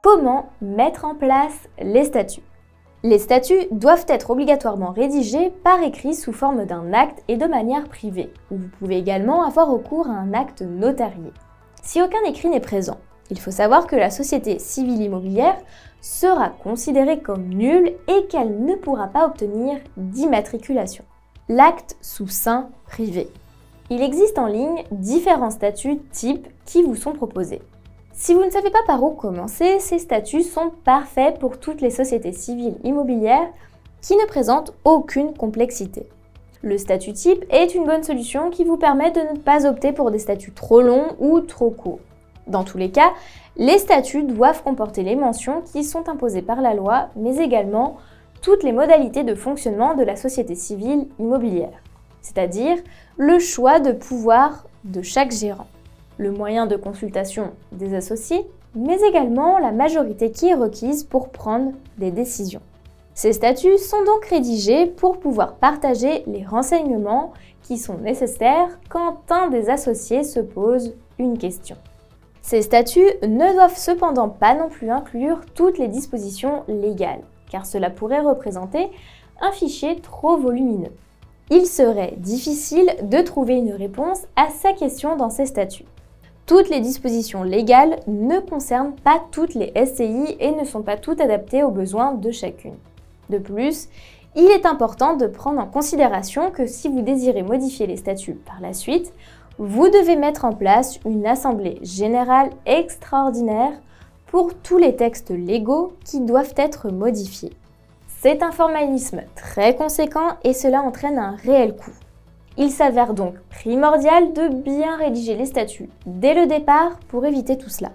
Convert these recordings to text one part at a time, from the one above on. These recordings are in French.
Comment mettre en place les statuts? Les statuts doivent être obligatoirement rédigés par écrit sous forme d'un acte et de manière privée, ou vous pouvez également avoir recours à un acte notarié. Si aucun écrit n'est présent, il faut savoir que la société civile immobilière sera considérée comme nulle et qu'elle ne pourra pas obtenir d'immatriculation. L'acte sous seing privé. Il existe en ligne différents statuts types qui vous sont proposés. Si vous ne savez pas par où commencer, ces statuts sont parfaits pour toutes les sociétés civiles immobilières qui ne présentent aucune complexité. Le statut type est une bonne solution qui vous permet de ne pas opter pour des statuts trop longs ou trop courts. Dans tous les cas, les statuts doivent comporter les mentions qui sont imposées par la loi, mais également toutes les modalités de fonctionnement de la société civile immobilière, c'est-à-dire le choix de pouvoir de chaque gérant, le moyen de consultation des associés, mais également la majorité qui est requise pour prendre des décisions. Ces statuts sont donc rédigés pour pouvoir partager les renseignements qui sont nécessaires quand un des associés se pose une question. Ces statuts ne doivent cependant pas non plus inclure toutes les dispositions légales, car cela pourrait représenter un fichier trop volumineux. Il serait difficile de trouver une réponse à sa question dans ces statuts. Toutes les dispositions légales ne concernent pas toutes les SCI et ne sont pas toutes adaptées aux besoins de chacune. De plus, il est important de prendre en considération que si vous désirez modifier les statuts par la suite, vous devez mettre en place une assemblée générale extraordinaire pour tous les textes légaux qui doivent être modifiés. C'est un formalisme très conséquent et cela entraîne un réel coût. Il s'avère donc primordial de bien rédiger les statuts dès le départ pour éviter tout cela.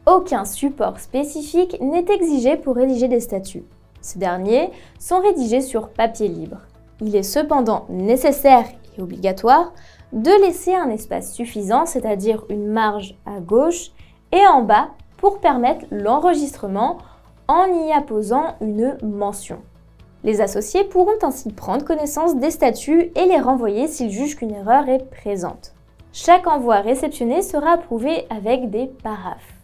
Aucun support spécifique n'est exigé pour rédiger des statuts. Ces derniers sont rédigés sur papier libre. Il est cependant nécessaire et obligatoire de laisser un espace suffisant, c'est-à-dire une marge à gauche et en bas pour permettre l'enregistrement en y apposant une mention. Les associés pourront ainsi prendre connaissance des statuts et les renvoyer s'ils jugent qu'une erreur est présente. Chaque envoi réceptionné sera approuvé avec des paraphes.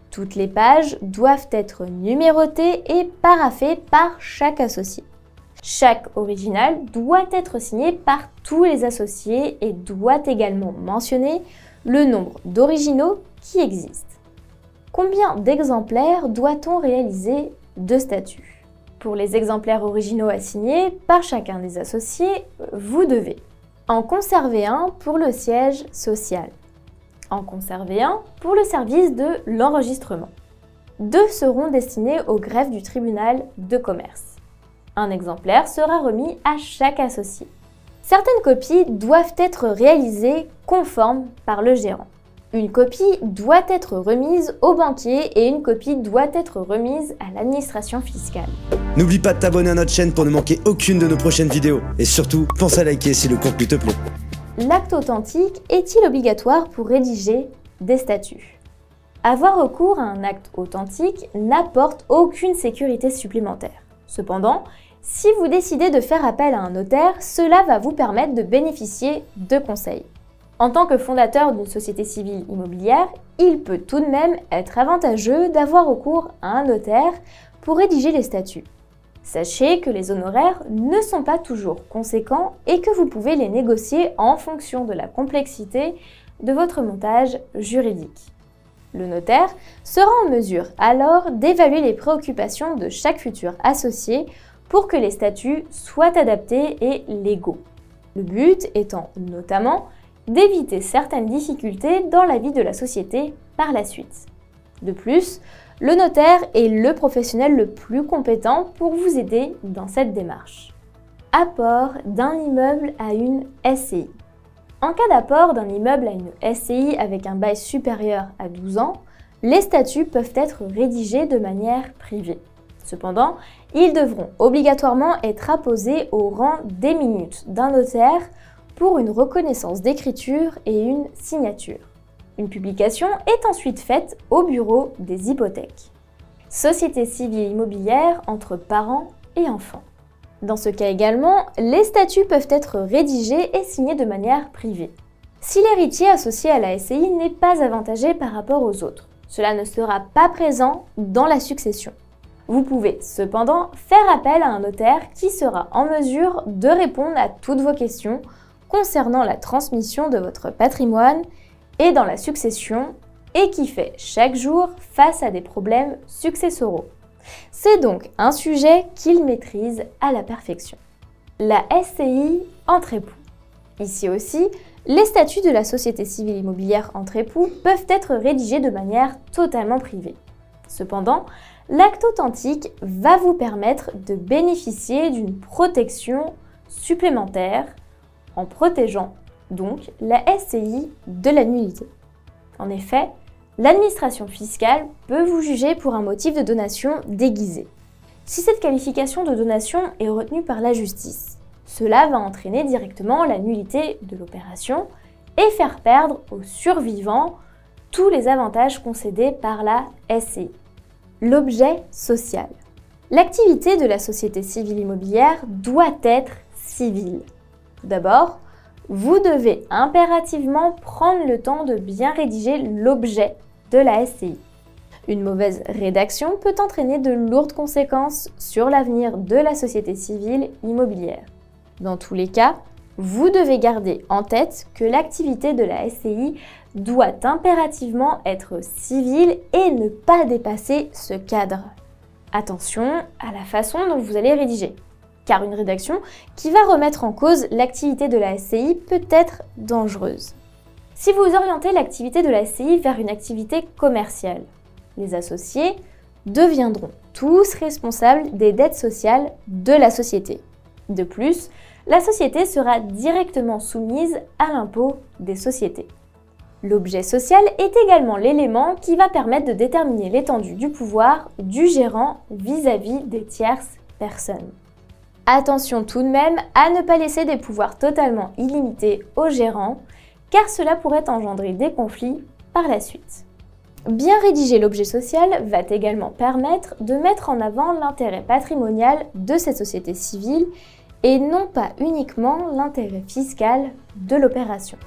Toutes les pages doivent être numérotées et paraphées par chaque associé. Chaque original doit être signé par tous les associés et doit également mentionner le nombre d'originaux qui existent. Combien d'exemplaires doit-on réaliser de statuts? Pour les exemplaires originaux à signer par chacun des associés, vous devez en conserver un pour le siège social, en conserver un pour le service de l'enregistrement. 2 seront destinés au greffe du tribunal de commerce. Un exemplaire sera remis à chaque associé. Certaines copies doivent être réalisées conformes par le gérant. Une copie doit être remise au banquier et une copie doit être remise à l'administration fiscale. N'oublie pas de t'abonner à notre chaîne pour ne manquer aucune de nos prochaines vidéos. Et surtout, pense à liker si le contenu te plaît. L'acte authentique est-il obligatoire pour rédiger des statuts? Avoir recours à un acte authentique n'apporte aucune sécurité supplémentaire. Cependant, si vous décidez de faire appel à un notaire, cela va vous permettre de bénéficier de conseils. En tant que fondateur d'une société civile immobilière, il peut tout de même être avantageux d'avoir recours à un notaire pour rédiger les statuts. Sachez que les honoraires ne sont pas toujours conséquents et que vous pouvez les négocier en fonction de la complexité de votre montage juridique. Le notaire sera en mesure alors d'évaluer les préoccupations de chaque futur associé pour que les statuts soient adaptés et légaux. Le but étant notamment d'éviter certaines difficultés dans la vie de la société par la suite. De plus, le notaire est le professionnel le plus compétent pour vous aider dans cette démarche. Apport d'un immeuble à une SCI. En cas d'apport d'un immeuble à une SCI avec un bail supérieur à 12 ans, les statuts peuvent être rédigés de manière privée. Cependant, ils devront obligatoirement être apposés au rang des minutes d'un notaire pour une reconnaissance d'écriture et une signature. Une publication est ensuite faite au bureau des hypothèques. Société civile immobilière entre parents et enfants. Dans ce cas également, les statuts peuvent être rédigés et signés de manière privée. Si l'héritier associé à la SCI n'est pas avantagé par rapport aux autres, Cela ne sera pas présent dans la succession. Vous pouvez cependant faire appel à un notaire qui sera en mesure de répondre à toutes vos questions concernant la transmission de votre patrimoine et dans la succession et qui fait chaque jour face à des problèmes successoraux. C'est donc un sujet qu'il maîtrise à la perfection. La SCI entre époux. Ici aussi, les statuts de la société civile immobilière entre époux peuvent être rédigés de manière totalement privée. Cependant, l'acte authentique va vous permettre de bénéficier d'une protection supplémentaire en protégeant donc la SCI de la nullité. En effet, l'administration fiscale peut vous juger pour un motif de donation déguisé. Si cette qualification de donation est retenue par la justice, cela va entraîner directement la nullité de l'opération et faire perdre aux survivants tous les avantages concédés par la SCI. L'objet social. L'activité de la société civile immobilière doit être civile. Tout d'abord, vous devez impérativement prendre le temps de bien rédiger l'objet de la SCI. Une mauvaise rédaction peut entraîner de lourdes conséquences sur l'avenir de la société civile immobilière. Dans tous les cas, vous devez garder en tête que l'activité de la SCI doit impérativement être civile et ne pas dépasser ce cadre. Attention à la façon dont vous allez rédiger, car une rédaction qui va remettre en cause l'activité de la SCI peut être dangereuse. Si vous orientez l'activité de la SCI vers une activité commerciale, les associés deviendront tous responsables des dettes sociales de la société. De plus, la société sera directement soumise à l'impôt des sociétés. L'objet social est également l'élément qui va permettre de déterminer l'étendue du pouvoir du gérant vis-à-vis des tierces personnes. Attention tout de même à ne pas laisser des pouvoirs totalement illimités au gérant, car cela pourrait engendrer des conflits par la suite. Bien rédiger l'objet social va également permettre de mettre en avant l'intérêt patrimonial de cette société civile et non pas uniquement l'intérêt fiscal de l'opération.